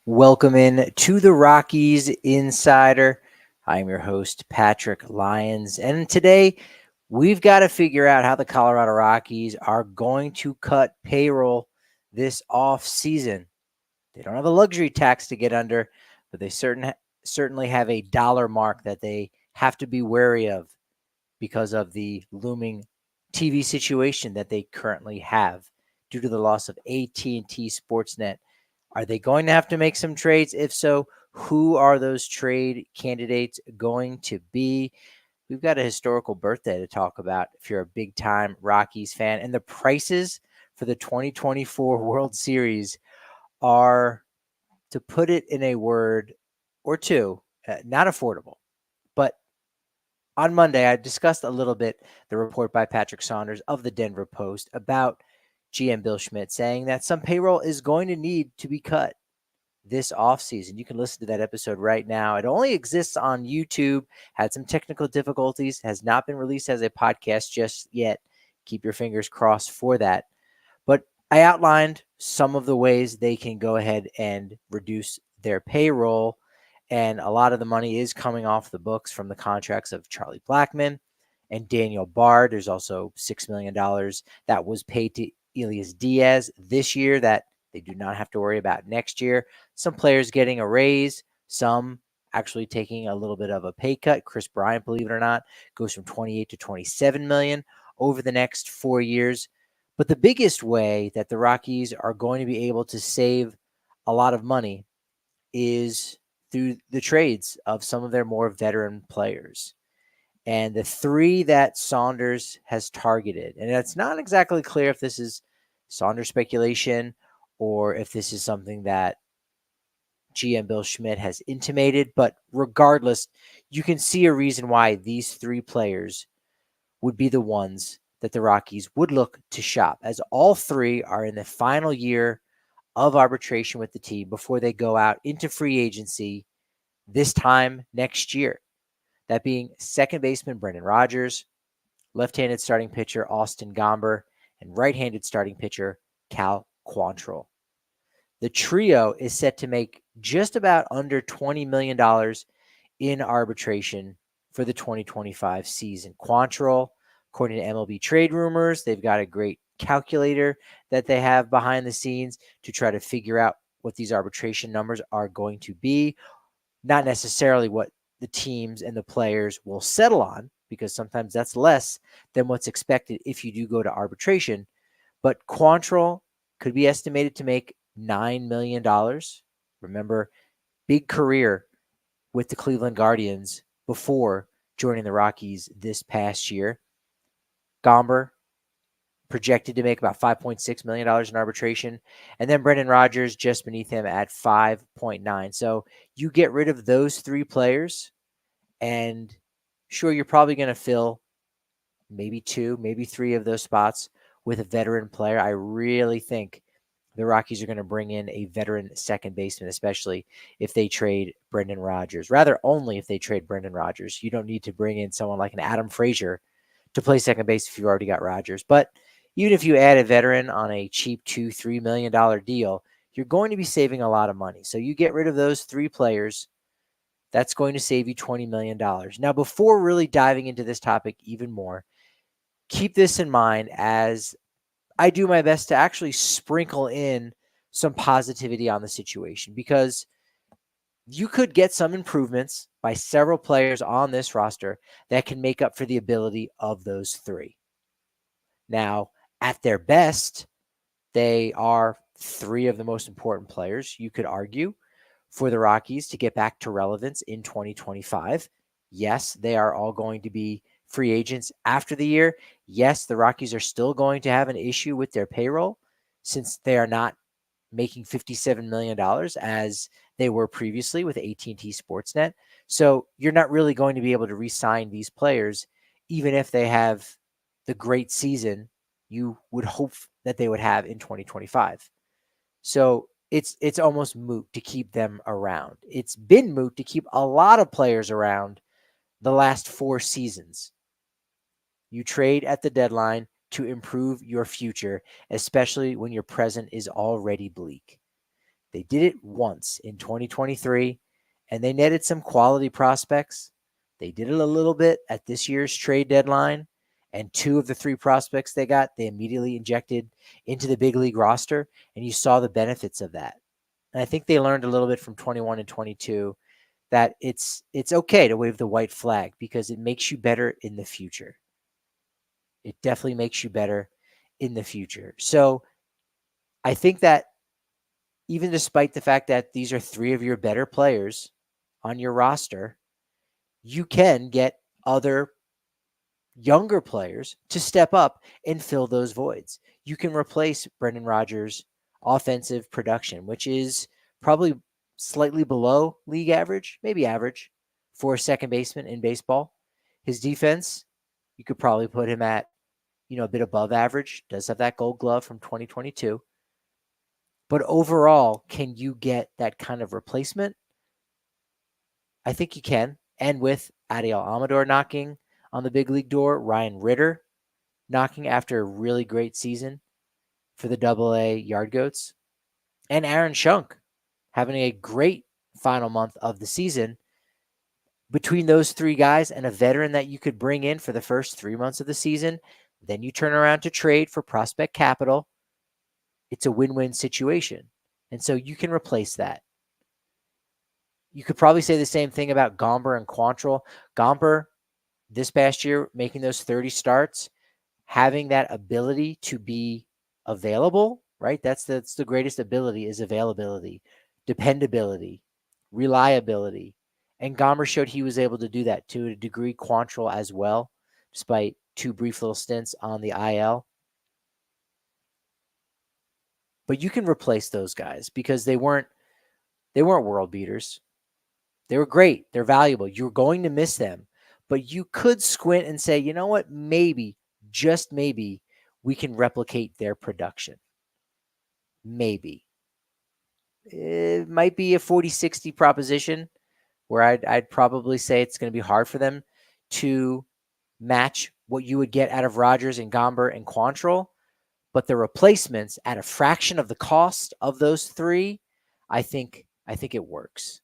Welcome in to the Rockies Insider. I'm your host, Patrick Lyons, and today we've got to figure out how the Colorado Rockies are going to cut payroll this off season. They don't have a luxury tax to get under, but they certainly have a dollar mark that they have to be wary of because of the looming TV situation that they currently have due to the loss of AT&T Sportsnet. Are they going to have to make some trades? If so, who are those trade candidates going to be? We've got a historical birthday to talk about if you're a big time Rockies fan. And the prices for the 2024 World Series are, to put it in a word or two, not affordable. But on Monday, I discussed a little bit the report by Patrick Saunders of the Denver Post about GM Bill Schmidt saying that some payroll is going to need to be cut this offseason. You can listen to that episode right now. It only exists on YouTube, had some technical difficulties, has not been released as a podcast just yet. Keep your fingers crossed for that. But I outlined some of the ways they can go ahead and reduce their payroll. And a lot of the money is coming off the books from the contracts of Charlie Blackmon and Daniel Bard. There's also $6 million that was paid to Elias Diaz this year that they do not have to worry about next year. Some players getting a raise, some actually taking a little bit of a pay cut. Chris Bryant, believe it or not, goes from 28 to 27 million over the next 4 years. But the biggest way that the Rockies are going to be able to save a lot of money is through the trades of some of their more veteran players. And the three that Saunders has targeted, and it's not exactly clear if this is Saunders speculation or if this is something that GM Bill Schmidt has intimated, but regardless, you can see a reason why these three players would be the ones that the Rockies would look to shop, as all three are in the final year of arbitration with the team before they go out into free agency this time next year. That being second baseman Brendan Rodgers, left-handed starting pitcher Austin Gomber, and right-handed starting pitcher Cal Quantrill. The trio is set to make just about under $20 million in arbitration for the 2025 season. Quantrill, according to MLB trade rumors, they've got a great calculator that they have behind the scenes to try to figure out what these arbitration numbers are going to be. Not necessarily what the teams and the players will settle on, because sometimes that's less than what's expected if you do go to arbitration. But Quantrill could be estimated to make $9 million. Remember, big career with the Cleveland Guardians before joining the Rockies this past year. Gomber projected to make about $5.6 million in arbitration. And then Brendan Rodgers just beneath him at 5.9. So you get rid of those three players, and sure, you're probably going to fill maybe two, maybe three of those spots with a veteran player. I really think the Rockies are going to bring in a veteran second baseman, especially if they trade Brendan Rodgers. Rather, only if they trade Brendan Rodgers. You don't need to bring in someone like an Adam Frazier to play second base if you already got Rodgers. But even if you add a veteran on a cheap $2-3 million deal, you're going to be saving a lot of money. So you get rid of those three players. That's going to save you $20 million. Now, before really diving into this topic even more, keep this in mind as I do my best to actually sprinkle in some positivity on the situation, because you could get some improvements by several players on this roster that can make up for the ability of those three. Now, at their best, they are three of the most important players, you could argue, for the Rockies to get back to relevance in 2025. Yes, they are all going to be free agents after the year. Yes, the Rockies are still going to have an issue with their payroll since they are not making $57 million as they were previously with AT&T Sportsnet. So you're not really going to be able to re-sign these players, even if they have the great season you would hope that they would have in 2025. So it's almost moot to keep them around. It's been moot to keep a lot of players around the last 4 seasons. You trade at the deadline to improve your future, especially when your present is already bleak. They did it once in 2023, and they netted some quality prospects. They did it a little bit at this year's trade deadline, and 2 of the 3 prospects they got, they immediately injected into the big league roster, and you saw the benefits of that. And I think they learned a little bit from 21 and 22 that it's okay to wave the white flag because it makes you better in the future. It definitely makes you better in the future. So I think that even despite the fact that these are 3 of your better players on your roster, you can get other younger players to step up and fill those voids. You can replace Brendan Rodgers' offensive production, which is probably slightly below league average, maybe average for a second baseman in baseball. His defense, you could probably put him at, a bit above average, does have that gold glove from 2022. But overall, can you get that kind of replacement? I think you can. And with Adiel Amador knocking on the big league door, Ryan Ritter knocking after a really great season for the AA Yard Goats, and Aaron Schunk having a great final month of the season. Between those 3 guys and a veteran that you could bring in for the first 3 months of the season, then you turn around to trade for prospect capital. It's a win-win situation. And so you can replace that. You could probably say the same thing about Gomber and Quantrill. Gomber, this past year, making those 30 starts, having that ability to be available, right? That's the greatest ability is availability, dependability, reliability. And Gomber showed he was able to do that to a degree, Quantrill as well, despite 2 brief little stints on the IL. But you can replace those guys because they weren't world beaters. They were great. They're valuable. You're going to miss them. But you could squint and say, you know what? Maybe, just maybe, we can replicate their production. Maybe. It might be a 40-60 proposition where I'd probably say it's going to be hard for them to match what you would get out of Rodgers and Gomber and Quantrill. But the replacements at a fraction of the cost of those 3, I think it works.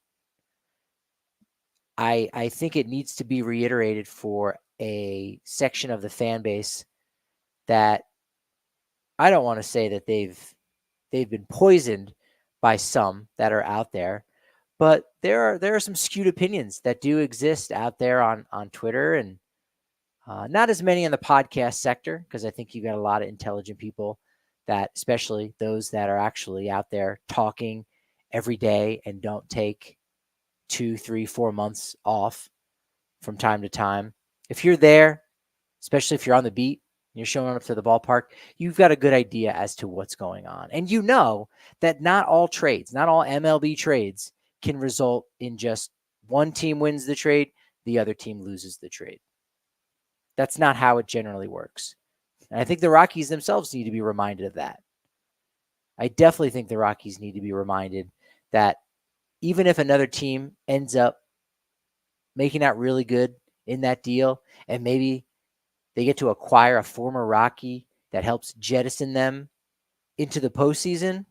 I think it needs to be reiterated for a section of the fan base that I don't want to say that they've been poisoned by some that are out there, but there are some skewed opinions that do exist out there on Twitter, and not as many in the podcast sector, because I think you got a lot of intelligent people that, especially those that are actually out there talking every day and don't take 2, 3, 4 months off from time to time. If you're there, especially if you're on the beat, you're showing up to the ballpark, you've got a good idea as to what's going on. And you know that not all trades, not all MLB trades can result in just one team wins the trade, the other team loses the trade. That's not how it generally works. And I think the Rockies themselves need to be reminded of that. I definitely think the Rockies need to be reminded that even if another team ends up making out really good in that deal, and maybe they get to acquire a former Rocky that helps jettison them into the postseason,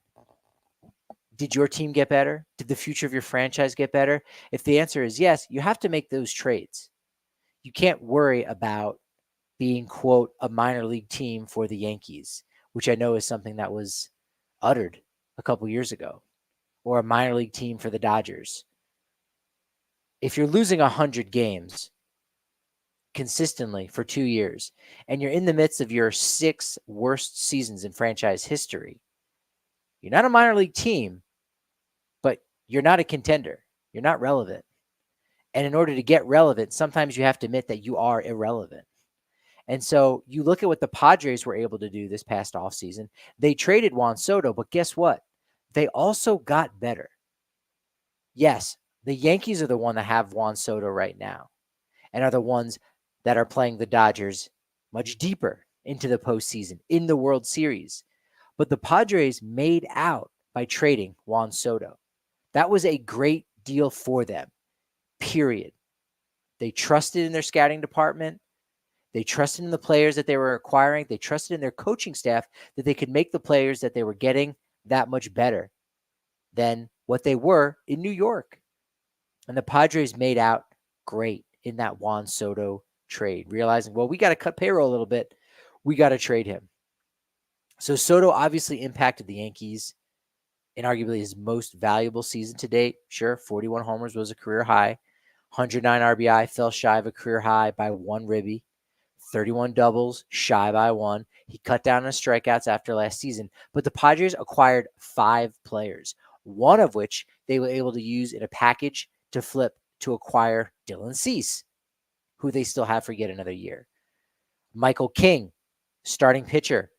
did your team get better? Did the future of your franchise get better? If the answer is yes, you have to make those trades. You can't worry about being, quote, a minor league team for the Yankees, which I know is something that was uttered a couple years ago, or a minor league team for the Dodgers. If you're losing 100 games consistently for 2 years, and you're in the midst of your 6 worst seasons in franchise history, you're not a minor league team, but you're not a contender. You're not relevant. And in order to get relevant, sometimes you have to admit that you are irrelevant. And so you look at what the Padres were able to do this past offseason. They traded Juan Soto, but guess what? They also got better. Yes, the Yankees are the one that have Juan Soto right now and are the ones that are playing the Dodgers much deeper into the postseason, in the World Series. But the Padres made out by trading Juan Soto. That was a great deal for them, period. They trusted in their scouting department. They trusted in the players that they were acquiring. They trusted in their coaching staff that they could make the players that they were getting that much better than what they were in New York. And the Padres made out great in that Juan Soto trade, realizing, well, we got to cut payroll a little bit. We got to trade him. So Soto obviously impacted the Yankees in arguably his most valuable season to date. Sure, 41 homers was a career high. 109 RBI fell shy of a career high by one ribby. 31 doubles, shy by one. He cut down on strikeouts after last season. But the Padres acquired 5 players, one of which they were able to use in a package to flip to acquire Dylan Cease, who they still have for yet another year. Michael King, starting pitcher,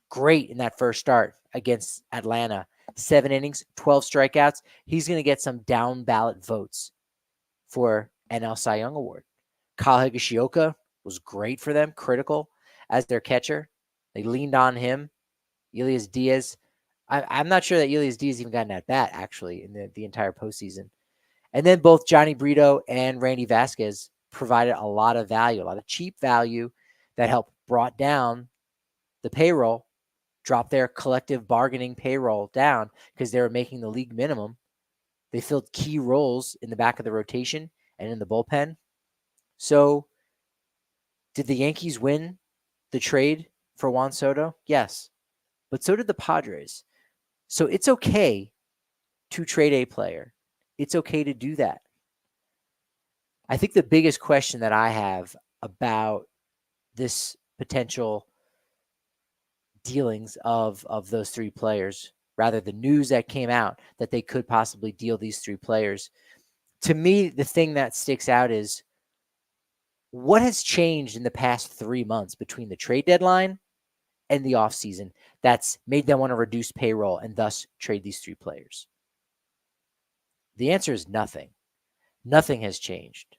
great in that first start against Atlanta. 7 innings, 12 strikeouts. He's going to get some down ballot votes for NL Cy Young Award. Kyle Higashioka was great for them, critical as their catcher. They leaned on him. Elias Diaz. I'm not sure that Elias Diaz even got an at-bat, actually, in the entire postseason. And then both Johnny Brito and Randy Vasquez provided a lot of value, a lot of cheap value that helped brought down the payroll, dropped their collective bargaining payroll down because they were making the league minimum. They filled key roles in the back of the rotation and in the bullpen. So did the Yankees win the trade for Juan Soto? Yes. But so did the Padres. So it's okay to trade a player. It's okay to do that. I think the biggest question that I have about this potential dealings of those 3 players, rather the news that came out that they could possibly deal these 3 players, to me, the thing that sticks out is what has changed in the past 3 months between the trade deadline and the offseason that's made them want to reduce payroll and thus trade these 3 players? The answer is nothing. Nothing has changed.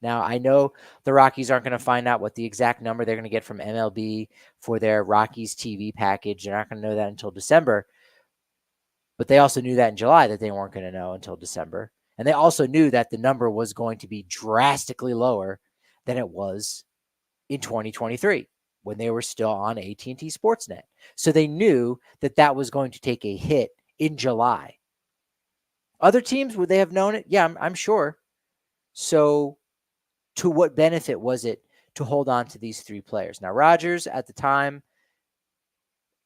Now, I know the Rockies aren't going to find out what the exact number they're going to get from MLB for their Rockies TV package. They're not going to know that until December. But they also knew that in July that they weren't going to know until December. And they also knew that the number was going to be drastically lower than it was in 2023 when they were still on AT&T Sportsnet. So they knew that that was going to take a hit in July. Other teams, would they have known it? Yeah, I'm sure. So to what benefit was it to hold on to these 3 players? Now, Rodgers at the time,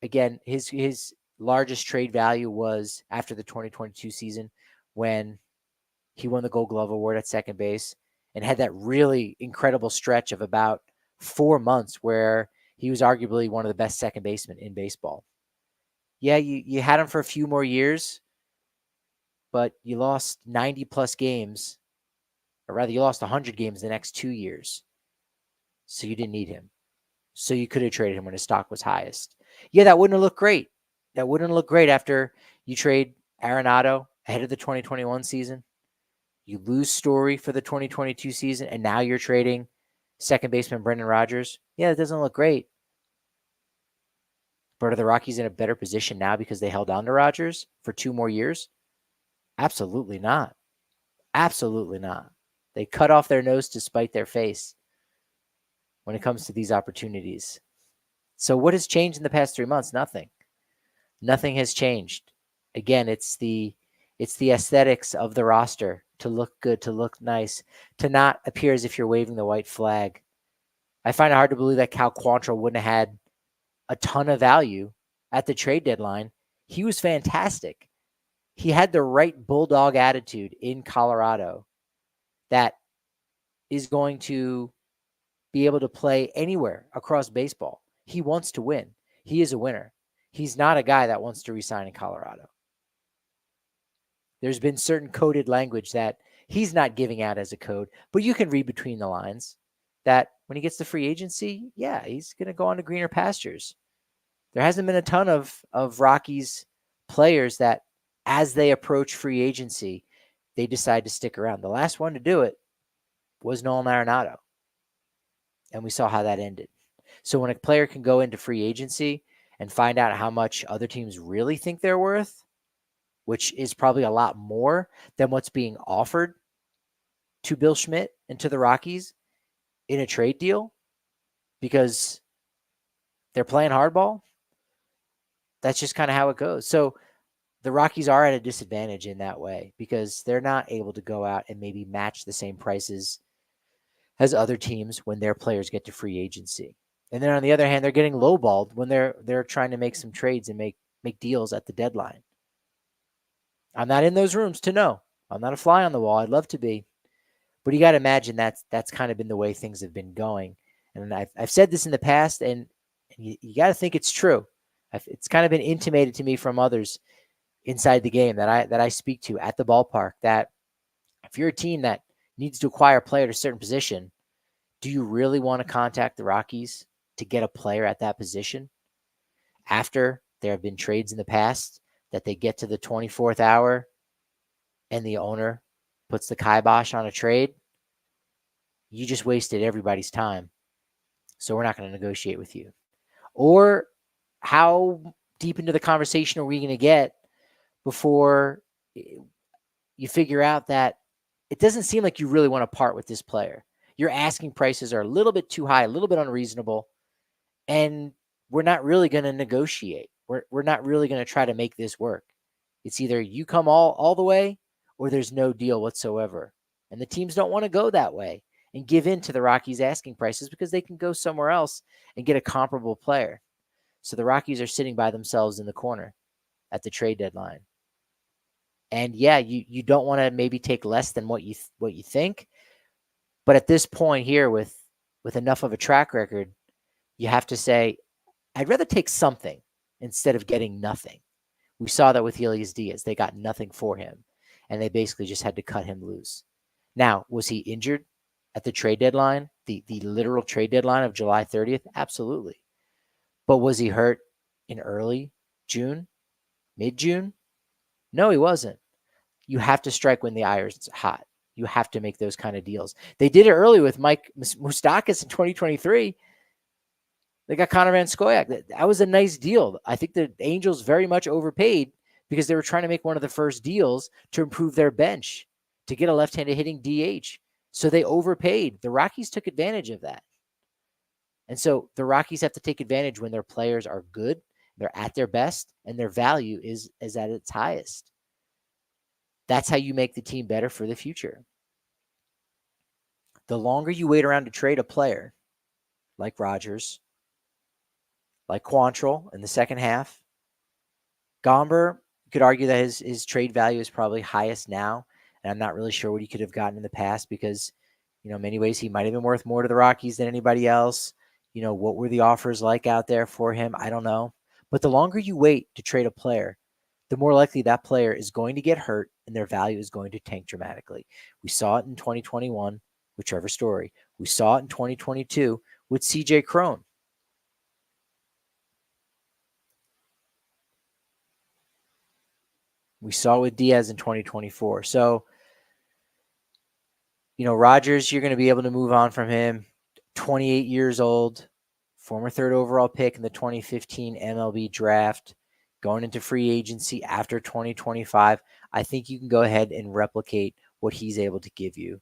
again, his largest trade value was after the 2022 season when he won the Gold Glove Award at second base and had that really incredible stretch of about 4 months where he was arguably one of the best second basemen in baseball. Yeah, you had him for a few more years, but you lost 90-plus games, or rather you lost 100 games the next 2 years. So you didn't need him. So you could have traded him when his stock was highest. Yeah, that wouldn't have looked great. That wouldn't look great after you trade Arenado ahead of the 2021 season. You lose Story for the 2022 season, and now you're trading second baseman Brendan Rodgers. Yeah, it doesn't look great. But are the Rockies in a better position now because they held on to Rodgers for 2 more years? Absolutely not. Absolutely not. They cut off their nose to spite their face when it comes to these opportunities. So what has changed in the past 3 months? Nothing. Nothing has changed. Again, it's the aesthetics of the roster to look good, to look nice, to not appear as if you're waving the white flag. I find it hard to believe that Cal Quantrill wouldn't have had a ton of value at the trade deadline. He was fantastic. He had the right bulldog attitude in Colorado that is going to be able to play anywhere across baseball. He wants to win. He is a winner. He's not a guy that wants to resign in Colorado. There's been certain coded language that he's not giving out as a code, but you can read between the lines that when he gets to free agency, yeah, he's going to go on to greener pastures. There hasn't been a ton of Rockies players that as they approach free agency, they decide to stick around. The last one to do it was Nolan Arenado. And we saw how that ended. So when a player can go into free agency and find out how much other teams really think they're worth, which is probably a lot more than what's being offered to Bill Schmidt and to the Rockies in a trade deal because they're playing hardball, that's just kind of how it goes. So the Rockies are at a disadvantage in that way because they're not able to go out and maybe match the same prices as other teams when their players get to free agency. And then on the other hand, they're getting lowballed when they're trying to make some trades and make deals at the deadline. I'm not in those rooms to know. I'm not a fly on the wall. I'd love to be. But you got to imagine that's kind of been the way things have been going. And I've said this in the past, and you got to think it's true. It's kind of been intimated to me from others inside the game that I speak to at the ballpark that if you're a team that needs to acquire a player at a certain position, do you really want to contact the Rockies to get a player at that position after there have been trades in the past that they get to the 24th hour and the owner puts the kibosh on a trade? You just wasted everybody's time. So we're not going to negotiate with you. Or how deep into the conversation are we going to get before you figure out that it doesn't seem like you really want to part with this player? Your asking prices are a little bit too high, a little bit unreasonable, and we're not really going to negotiate. We're not really going to try to make this work. It's either you come all the way or there's no deal whatsoever. And the teams don't want to go that way and give in to the Rockies' asking prices because they can go somewhere else and get a comparable player. So the Rockies are sitting by themselves in the corner at the trade deadline. And yeah, you don't want to maybe take less than what you think, but at this point here with enough of a track record, you have to say, I'd rather take something instead of getting nothing. We saw that with Elias Diaz. They got nothing for him, and they basically just had to cut him loose. Now, was he injured at the trade deadline, the literal trade deadline of July 30th? Absolutely. But was he hurt in early June, mid-June? No, he wasn't. You have to strike when the iron's hot. You have to make those kind of deals. They did it early with Mike Moustakas in 2023. They got Connor Van Scoyoc. That was a nice deal. I think the Angels very much overpaid because they were trying to make one of the first deals to improve their bench, to get a left-handed hitting DH. So they overpaid. The Rockies took advantage of that. And so the Rockies have to take advantage when their players are good, they're at their best, and their value is at its highest. That's how you make the team better for the future. The longer you wait around to trade a player, like Rodgers, like Quantrill in the second half, Gomber, you could argue that his trade value is probably highest now, and I'm not really sure what he could have gotten in the past because, in many ways he might have been worth more to the Rockies than anybody else. What were the offers like out there for him? I don't know. But the longer you wait to trade a player, the more likely that player is going to get hurt and their value is going to tank dramatically. We saw it in 2021 with Trevor Story. We saw it in 2022 with CJ Cron. We saw it with Diaz in 2024. So, Rodgers, you're going to be able to move on from him. 28 years old, former third overall pick in the 2015 MLB draft, going into free agency after 2025. I think you can go ahead and replicate what he's able to give you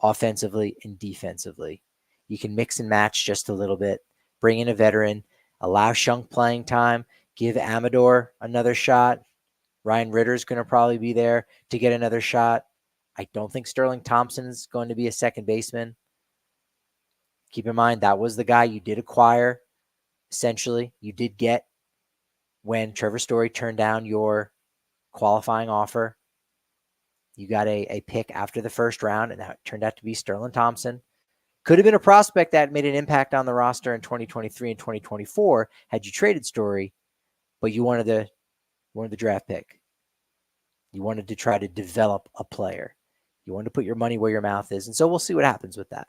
offensively and defensively. You can mix and match just a little bit, bring in a veteran, allow Shunk playing time, give Amador another shot. Ryan Ritter's going to probably be there to get another shot. I don't think Sterling Thompson's going to be a second baseman. Keep in mind, that was the guy you did acquire, essentially. You did get when Trevor Story turned down your qualifying offer. You got a pick after the first round, and that turned out to be Sterling Thompson. Could have been a prospect that made an impact on the roster in 2023 and 2024 had you traded Story, but you wanted the draft pick. You wanted to try to develop a player. You wanted to put your money where your mouth is, and so we'll see what happens with that.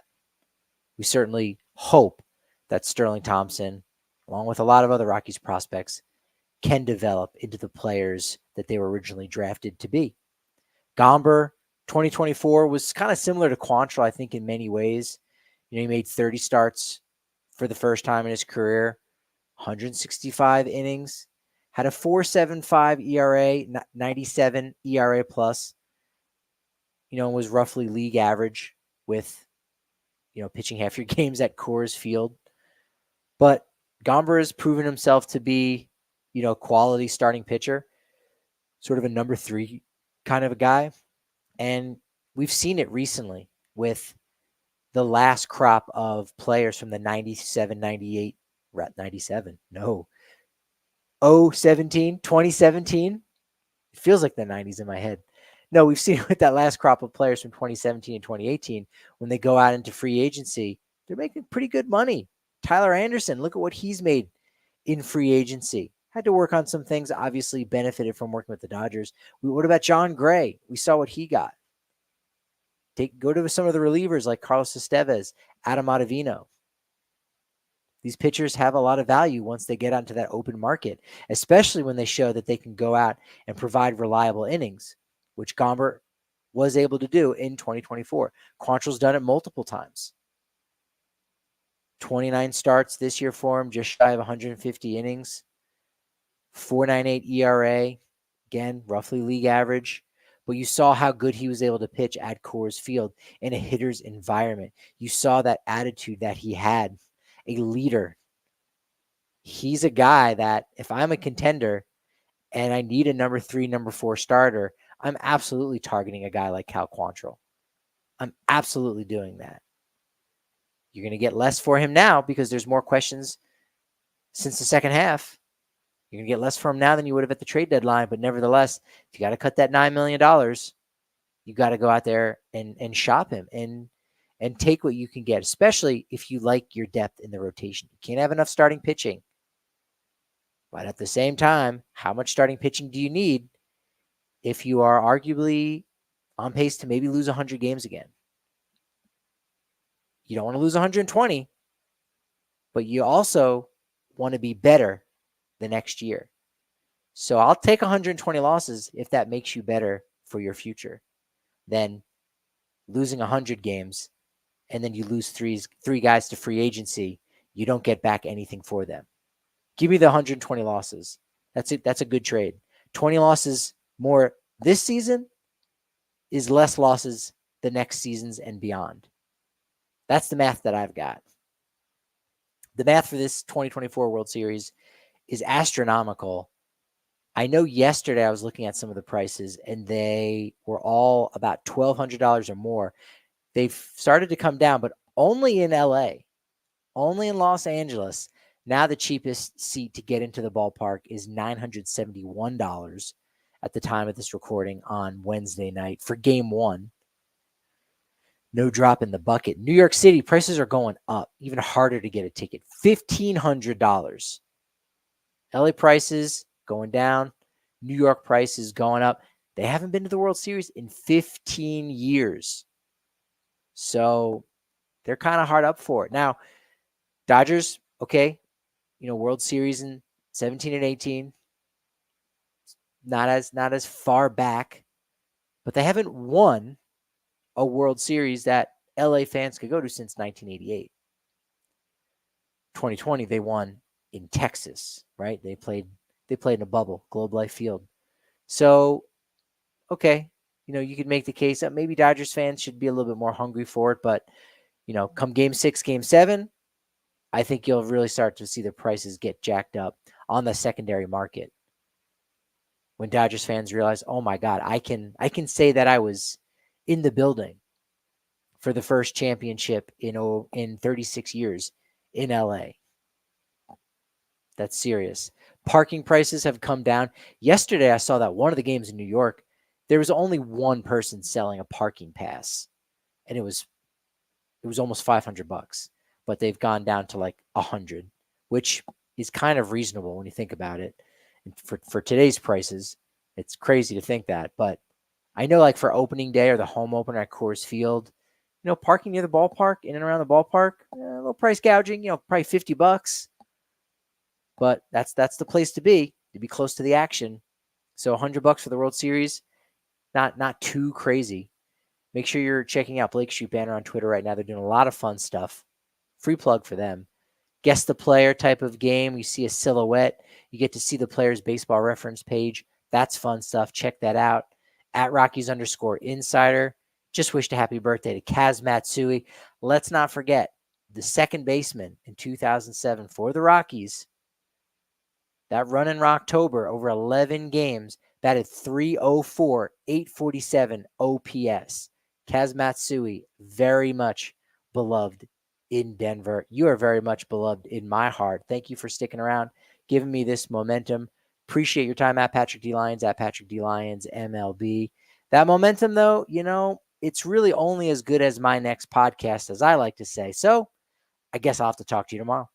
We certainly hope that Sterling Thompson, along with a lot of other Rockies prospects, can develop into the players that they were originally drafted to be. Gomber, 2024, was kind of similar to Quantrill, I think, in many ways. He made 30 starts for the first time in his career, 165 innings, had a 4.75 ERA, 97 ERA plus, was roughly league average with, pitching half your games at Coors Field. But Gomber has proven himself to be, quality starting pitcher. sort of a number 3 kind of a guy. And we've seen it recently with the last crop of players from the 97, 98, 97, no, 017, 2017. It feels like the 90s in my head. No, we've seen it with that last crop of players from 2017 and 2018. When they go out into free agency, they're making pretty good money. Tyler Anderson, look at what he's made in free agency. Had to work on some things, obviously benefited from working with the Dodgers. What about John Gray? We saw what he got. Go to some of the relievers like Carlos Estevez, Adam Ottavino. These pitchers have a lot of value once they get onto that open market, especially when they show that they can go out and provide reliable innings, which Gomber was able to do in 2024. Quantrill's done it multiple times. 29 starts this year for him, just shy of 150 innings. 4.98 ERA, again, roughly league average. But you saw how good he was able to pitch at Coors Field in a hitter's environment. You saw that attitude that he had, a leader. He's a guy that if I'm a contender and I need a number 3, number 4 starter, I'm absolutely targeting a guy like Cal Quantrill. I'm absolutely doing that. You're going to get less for him now because there's more questions since the second half. You're going to get less for him now than you would have at the trade deadline. But nevertheless, if you got to cut that $9 million, you got to go out there and shop him and take what you can get, especially if you like your depth in the rotation. You can't have enough starting pitching. But at the same time, how much starting pitching do you need if you are arguably on pace to maybe lose 100 games again? You don't want to lose 120, but you also want to be better the next year. So I'll take 120 losses if that makes you better for your future than losing 100 games and then you lose three guys to free agency. You don't get back anything for them. Give me the 120 losses. That's it. That's a good trade. 20 losses more this season is less losses the next seasons and beyond. That's the math that I've got. The math for this 2024 World Series is astronomical. I know yesterday I was looking at some of the prices and they were all about $1,200 or more. They've started to come down, but only in LA, only in Los Angeles. Now the cheapest seat to get into the ballpark is $971 at the time of this recording on Wednesday night for Game 1. No drop in the bucket. New York City, prices are going up. Even harder to get a ticket. $1,500. LA prices going down. New York prices going up. They haven't been to the World Series in 15 years. So they're kind of hard up for it. Now, Dodgers, okay, World Series in 17 and 18. Not as far back, but they haven't won a World Series that LA fans could go to since 1988. 2020, they won in Texas, right? They played in a bubble, Globe Life Field. So, okay, you could make the case that maybe Dodgers fans should be a little bit more hungry for it, but come Game 6, Game 7, I think you'll really start to see the prices get jacked up on the secondary market. When Dodgers fans realize, oh my God, I can say that I was in the building for the first championship in 36 years in LA. That's serious. Parking prices have come down. Yesterday, I saw that one of the games in New York, there was only one person selling a parking pass, and it was almost $500, but they've gone down to like 100, which is kind of reasonable when you think about it. And for today's prices, it's crazy to think that, but I know like for opening day or the home opener at Coors Field, parking near the ballpark, in and around the ballpark, a little price gouging, probably $50. But that's the place to be close to the action. So $100 for the World Series, not too crazy. Make sure you're checking out Blake Street Banner on Twitter right now. They're doing a lot of fun stuff. Free plug for them. Guess the player type of game. You see a silhouette. You get to see the player's baseball reference page. That's fun stuff. Check that out. At Rockies_insider. Just wished a happy birthday to Kaz Matsui. Let's not forget the second baseman in 2007 for the Rockies. That run in October over 11 games, batted .304, 847 OPS. Kaz Matsui, very much beloved in Denver. You are very much beloved in my heart. Thank you for sticking around, giving me this momentum. Appreciate your time at Patrick D. Lyons, at Patrick D. Lyons, MLB. That momentum, though, it's really only as good as my next podcast, as I like to say. So I guess I'll have to talk to you tomorrow.